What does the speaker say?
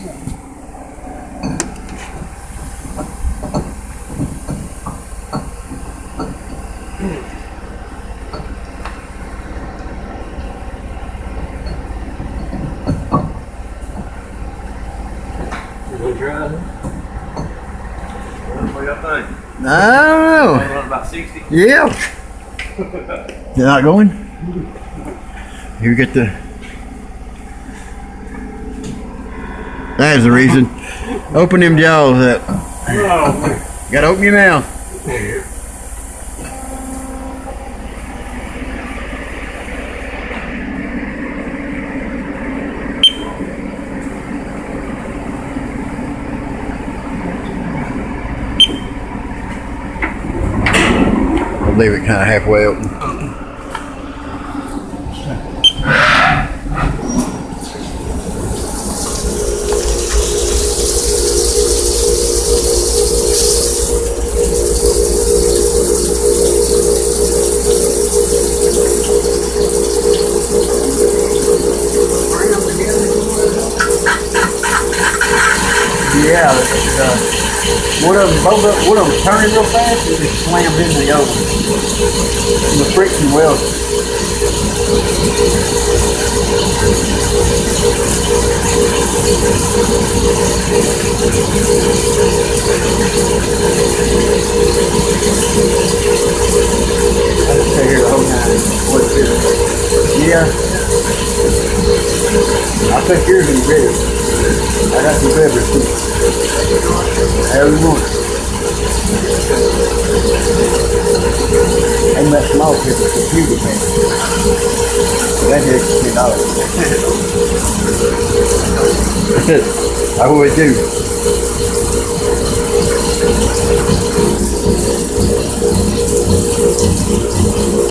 I don't know. About 60. Yeah. They're not going? You get the. That's the reason. Open them jaws up. Oh, Gotta open your mouth. I'll leave it kind of halfway open. Yeah, one of them turning real fast and just slams into the other one. The friction weld. I just stay here the whole time. What's this? Yeah. I'll take yours in the bed. I got some peppers too. However you want. And that small pepper for beauty, man. That's extra $10. I always do.